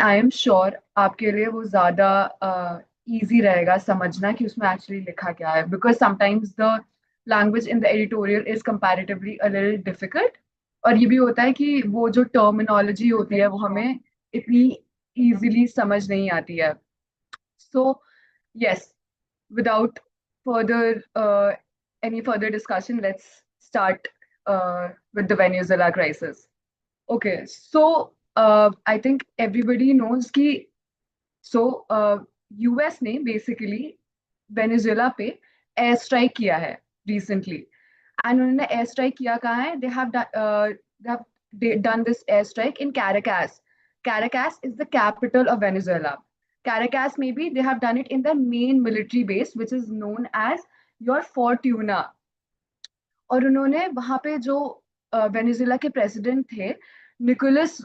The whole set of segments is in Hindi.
आई एम श्योर आपके लिए वो ज़्यादा इजी रहेगा समझना कि उसमें एक्चुअली लिखा क्या है, because sometimes the language in the editorial is comparatively a little difficult. और ये भी होता है कि वो जो टर्मिनोलॉजी होती है वो हमें इतनी इजीली समझ नहीं आती है। So yes, without further any further discussion, let's start with the Venezuela crisis. Okay, so I think everybody knows कि so यूएस ने बेसिकली वेनेजुएला पे एयर स्ट्राइक किया है रिसेंटली। एंड उन्होंने एयर स्ट्राइक किया कहाँ है? They have done this air strike in Caracas. Caracas is the capital of Venezuela. Caracas में भी they have done it in the main military base which is known as योर फोर्ट्यूना। और उन्होंने वहां पे जो वेनेजुएला के प्रेसिडेंट थे, निकोलस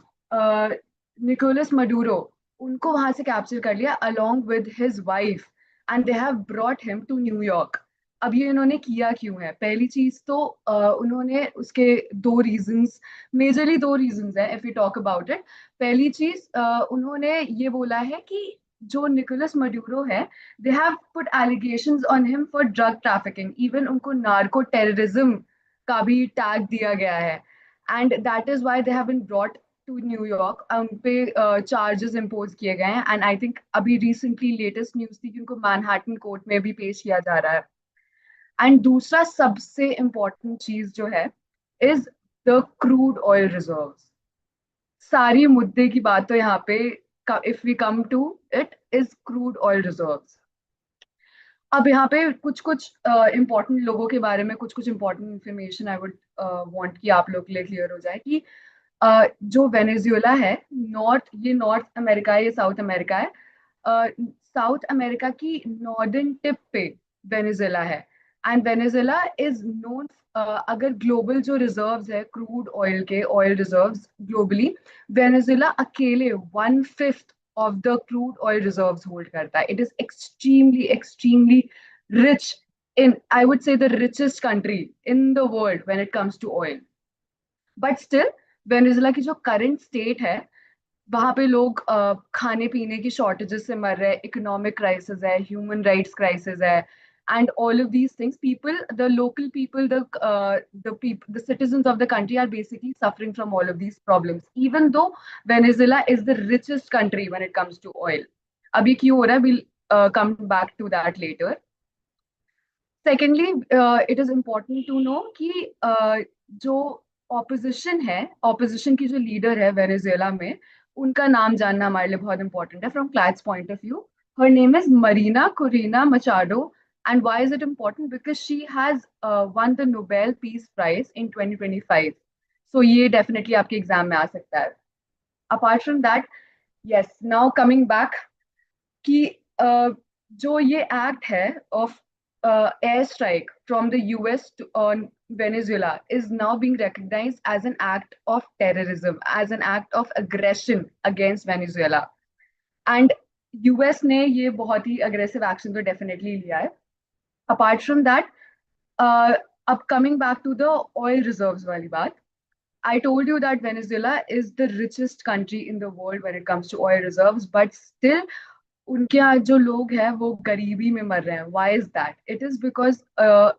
निकोलस मडूरो, उनको वहां से कैप्चर कर लिया along with his wife. And they have brought him to New York. अब ये इन्होंने किया क्यों है? पहली चीज तो उन्होंने उसके दो रीजंस, मेजरली दो रीजंस है if you talk about it. पहली चीज उन्होंने ये बोला है कि जो निकोलस मडूरो है, they have put allegations on him for drug trafficking, even उनको नार्को टेररिज्म का भी टैग दिया गया है। And that is why they have been brought to New York. उन पे चार्जेस इम्पोज किए गए हैं। एंड आई थिंक अभी रिसेंटली लेटेस्ट न्यूज थी कि उनको मैनहट्टन कोर्ट में भी पेश किया जा रहा है। एंड दूसरा सबसे इम्पोर्टेंट चीज जो है is the crude oil reserves. सारी मुद्दे की बात तो यहाँ पे, if we come to it, is crude oil reserves. अब यहाँ पे कुछ कुछ इंपॉर्टेंट लोगों के बारे में कुछ कुछ important information I would want कि आप लोग के लिए क्लियर हो जाए कि जो वेनेजुएला है, ये नॉर्थ अमेरिका है, ये साउथ अमेरिका है। साउथ अमेरिका की नॉर्दर्न टिप पे वेनेजुएला है। एंड वेनेजुएला इज नोन, अगर ग्लोबल जो रिजर्व्स है क्रूड ऑयल के, ऑयल रिजर्व्स ग्लोबली, वेनेजुएला अकेले 1/5 of the crude oil reserves hold करता है. It is extremely rich in, I would say, the richest country in the world when it comes to oil. But still, Venezuela की जो करंट स्टेट है, वहां पे लोग खाने पीने की शॉर्टेजेस से मर रहे हैं, इकोनॉमिक क्राइसिस है, ह्यूमन राइट्स क्राइसिस है, and all of these things, people, the local people, the citizens of the country are basically suffering from all of these problems, even though Venezuela is the richest country when it comes to oil. अभी क्यों हो रहा है? We'll come back to that later. Secondly, it is important to know कि जो ऑपोजिशन है, ऑपोजिशन की जो लीडर है वेनेजुएला में, उनका नाम जानना हमारे लिए बहुत इंपॉर्टेंट है from CLAT's point of view. Her name is Maria Corina Machado. And why is it important? Because she has won the Nobel peace prize in 2025। So ये डेफिनेटली आपके एग्जाम में आ सकता है। Apart from that, yes, now coming back कि जो ये एक्ट है of air strike from the US on Venezuela is now being recognized as an act of terrorism, as an act of aggression against Venezuela. And US ने ये बहुत ही aggressive action तो definitely लिया है. Apart from that, अब coming back to the oil reserves वाली बात, I told you that Venezuela is the richest country in the world when it comes to oil reserves, but still उनके यहाँ जो लोग हैं वो गरीबी में मर रहे हैं। Why is that? It is because,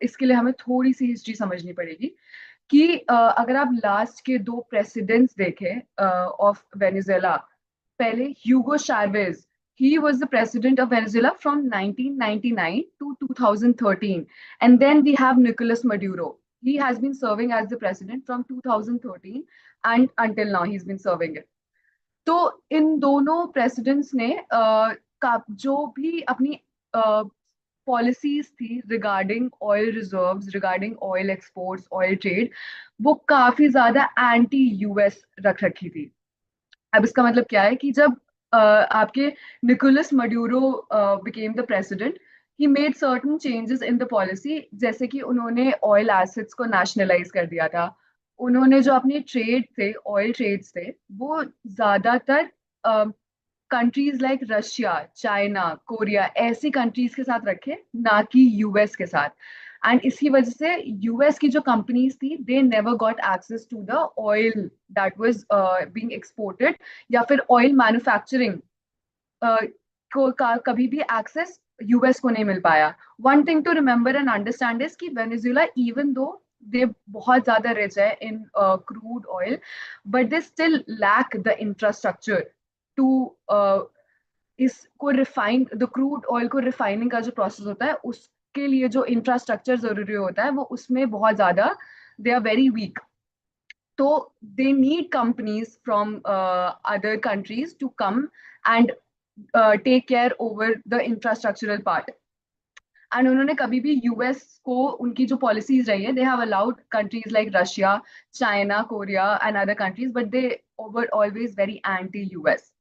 इसके लिए हमें थोड़ी सी हिस्ट्री समझनी पड़ेगी कि अगर आप लास्ट के दो प्रेसिडेंट्स देखें ऑफ वेनेजुएला, पहले ह्यूगो Chavez, he was the president of Venezuela from 1999 to 2013, and then we have Nicolas Maduro. He has been serving as the president from 2013 and until now he's been serving it. तो इन दोनों प्रेसिडेंट्स ने जो भी अपनी पॉलिसीज थी regarding oil reserves, regarding oil exports, oil trade, वो काफी ज्यादा एंटी यूएस रख रखी थी। अब इसका मतलब क्या है कि जब आपके Nicolas Maduro became the president, he made certain changes in the policy, जैसे कि उन्होंने ऑयल एसेट्स को नेशनलाइज कर दिया था। उन्होंने जो अपने ट्रेड थे, ऑयल ट्रेड्स थे, वो ज्यादातर countries like Russia, China, Korea, ऐसी कंट्रीज के साथ रखे, ना कि यूएस के साथ। एंड इसकी वजह से यूएस की जो कंपनीज थी they never got access to the oil that was being exported, या फिर ऑयल मैन्युफैक्चरिंग कभी भी एक्सेस यूएस को नहीं मिल पाया. One thing to remember and understand is कि वेनेजुएला इवन दो दे बहुत ज्यादा रिच है in crude oil, but they still lack the infrastructure to इसको रिफाइन, द क्रूड ऑयल को रिफाइनिंग का जो प्रोसेस होता है उसके लिए जो इंफ्रास्ट्रक्चर जरूरी होता है वो उसमें बहुत ज्यादा दे आर वेरी वीक. तो they need companies from other countries to come and take care over the infrastructural part. And उन्होंने कभी भी यूएस को, उनकी जो पॉलिसीज रही है, they have allowed countries like Russia, China, Korea and other countries, but they were always very anti US.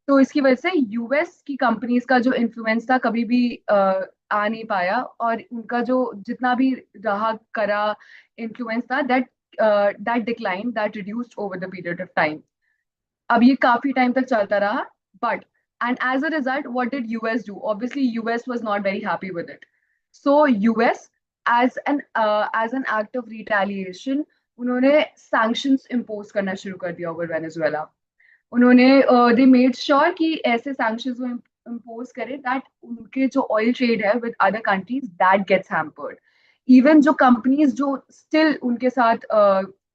तो इसकी वजह से यूएस की कंपनीज का जो इन्फ्लुएंस था कभी भी आ नहीं पाया, और उनका जो जितना भी रहा करा इन्फ्लुएंस था that decline, that reduced over the period of time. अब ये काफी टाइम तक चलता रहा, but and as a result what did US do? Obviously US was not very happy with it. So US as an act of retaliation उन्होंने सैंक्शंस इम्पोज करना शुरू कर दिया ओवर वेनेजुएला. उन्होंने दे मेड श्योर कि ऐसे सैंक्शंस वो इम्पोज करें दैट उनके जो ऑयल ट्रेड है with other countries that gets hampered. Even जो कंपनीज जो स्टिल उनके साथ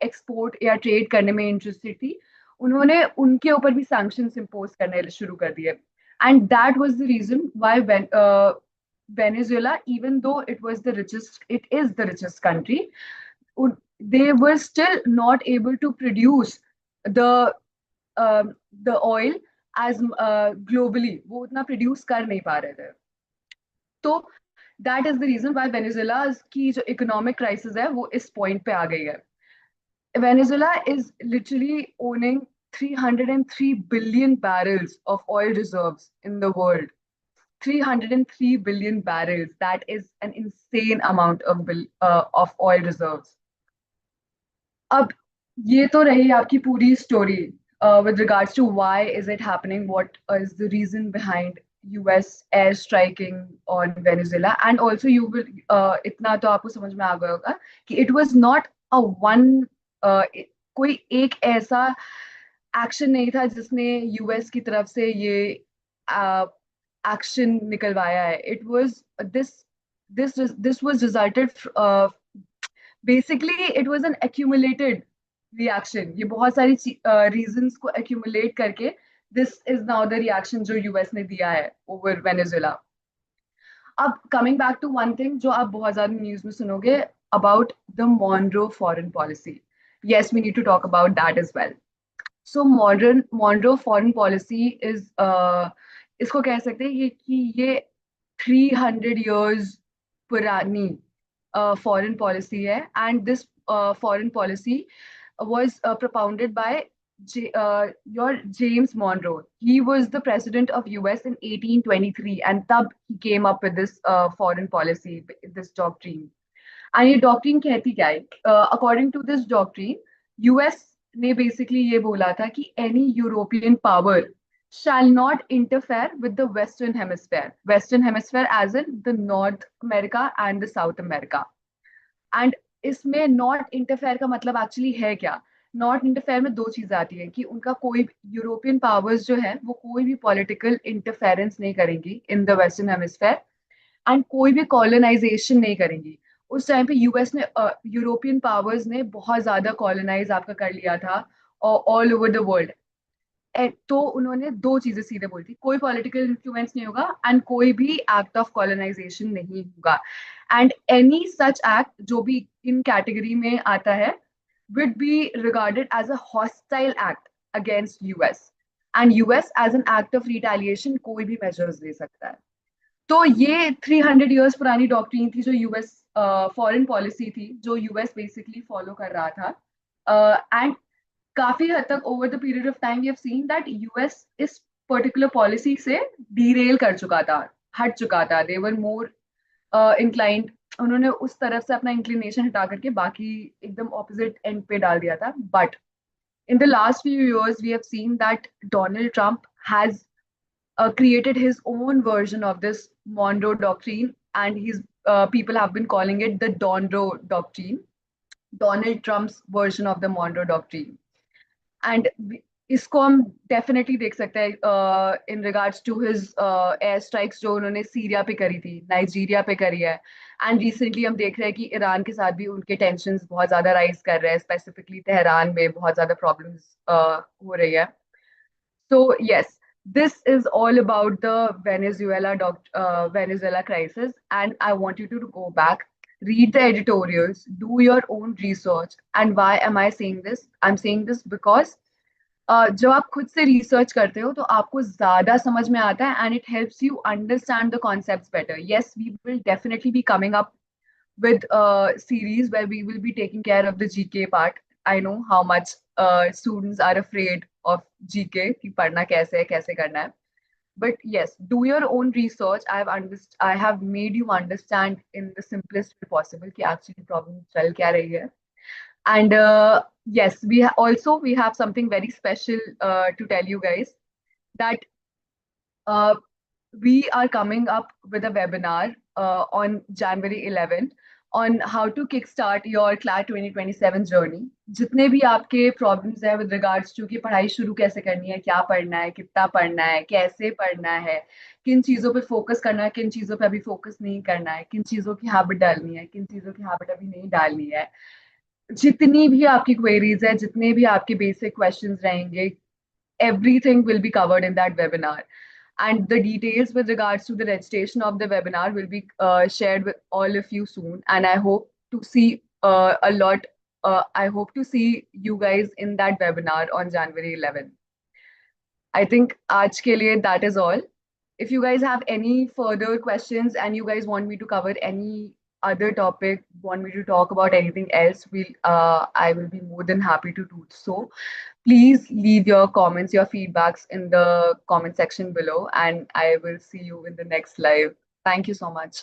एक्सपोर्ट या ट्रेड करने में इंटरेस्टेड थी, उन्होंने उनके ऊपर भी सैंक्शंस इम्पोज करने शुरू कर दिए. And that was the reason why Venezuela, even though it is the richest country, they were still not able to produce the oil as globally. वो उतना प्रोड्यूस कर नहीं पा रहे थे. तो that is the reason why Venezuela की जो इकोनॉमिक क्राइसिस है वो इस पॉइंट पे आ गई है. Venezuela is literally owning 303 billion barrels of oil reserves in the world. 303 billion barrels. That is an insane amount of oil reserves. अब ये तो रही आपकी पूरी story with regards to why is it happening, what is the reason behind US air striking on Venezuela, and also you will इतना तो आपको समझ में आ गया होगा कि it was not a one कोई एक ऐसा एक्शन नहीं था जिसने यूएस की तरफ से ये एक्शन निकलवाया है. It was this was resulted, basically it was an accumulated reaction. ये बहुत सारी रीजंस को एक्यूमुलेट करके this is now the reaction जो यूएस ने दिया है ओवर वेनेजुएला. अब coming back to one thing जो आप बहुत ज्यादा न्यूज में सुनोगे about the Monroe foreign policy. yes, we need to talk about that as well. So Monroe foreign policy is इसको कह सकते हैं कि ये 300 years पुरानी foreign policy है. And this foreign policy was propounded by your James Monroe. He was the president of US in 1823, and तब he came up with this foreign policy, this doctrine. And ये डॉक्ट्रिन कहती क्या है? According to this doctrine US ने बेसिकली ये बोला था कि any European power shall not interfere with the western hemisphere as in the North America and the South America. And इसमें नॉट इंटरफेयर का मतलब एक्चुअली है क्या? नॉट इंटरफेयर में दो चीजें आती है कि उनका कोई यूरोपियन पावर्स जो है वो कोई भी पॉलिटिकल इंटरफेरेंस नहीं करेंगी in the western hemisphere, and कोई भी कॉलोनाइजेशन नहीं करेंगी. उस टाइम पे यूएस ने, यूरोपियन पावर्स ने बहुत ज्यादा कॉलोनाइज आपका कर लिया था ऑल ओवर द वर्ल्ड. तो उन्होंने दो चीजें सीधे बोली थी, कोई पॉलिटिकल इन्फ्लुएंस नहीं होगा एंड कोई भी एक्ट ऑफ कॉलोनाइजेशन नहीं होगा. एंड एनी सच एक्ट जो भी इन कैटेगरी में आता है would be regarded as a hostile act against US, and US as an act of retaliation कोई भी measures ले सकता है. तो ये 300 years पुरानी डॉक्ट्रिन थी जो यूएस फॉरेन पॉलिसी थी जो यूएस बेसिकली फॉलो कर रहा था. एंड काफी हद तक over the period of time we have seen that US इस पर्टिकुलर पॉलिसी से डीरेल कर चुका था, हट चुका था. दे वर मोर इंक्लाइंड, उन्होंने उस तरफ से अपना इंक्लिनेशन हटा करके बाकी एकदम ऑपोजिट एंड पे डाल दिया था. But in the last few years we have seen that Donald Trump has created his own version of this Monroe doctrine, and he's people have been calling it the Monroe Doctrine, Donald Trump's version of the Monroe Doctrine. And इसको हम डेफिनेटली देख सकते हैं in regards to his air strikes जो उन्होंने सीरिया पे करी थी, नाइजीरिया पे करी है। एंड रिसेंटली हम देख रहे हैं कि ईरान के साथ भी उनके टेंशंस बहुत ज्यादा राइज कर रहे हैं, स्पेसिफिकली तेहरान में बहुत ज्यादा प्रॉब्लम्स हो रही है। So yes, this is all about the Venezuela crisis, and I want you to go back, read the editorials, do your own research. And why am I saying this? I'm saying this because जब आप खुद से रिसर्च करते हो तो आपको ज्यादा समझ में आता है, and it helps you understand the concepts better. Yes, we will definitely be coming up with a series where we will be taking care of the GK part. I know how much students are afraid of GK कि पढ़ना कैसे है, कैसे करना है. But yes, do your own research. I have made you understand in the simplest way possible कि actually problem चल क्या रही है. And yes, also we have something very special to tell you guys, that uh, we are coming up with a webinar on January 11th on how to kickstart your CLAT 2027 journey. जितने भी आपके problems है with regards to कि पढ़ाई शुरू कैसे करनी है, क्या पढ़ना है, कितना पढ़ना है, कैसे पढ़ना है, किन चीज़ों पे फोकस करना है, किन चीज़ों पे अभी फोकस नहीं करना है, किन चीज़ों की हैबिट डालनी है, किन चीज़ों की हैबिट अभी नहीं डालनी है, जितनी भी आपकी क्वेरीज है, जितने भी आपके बेसिक क्वेश्चंस रहेंगे, everything will be covered in that webinar. And the details with regards to the registration of the webinar will be shared with all of you soon. And I hope to see I hope to see you guys in that webinar on January 11th. I think aaj ke liye that is all. If you guys have any further questions and you guys want me to cover any other topic, want me to talk about anything else, I will be more than happy to do so. Please leave your comments, your feedbacks in the comment section below, and I will see you in the next live. Thank you so much.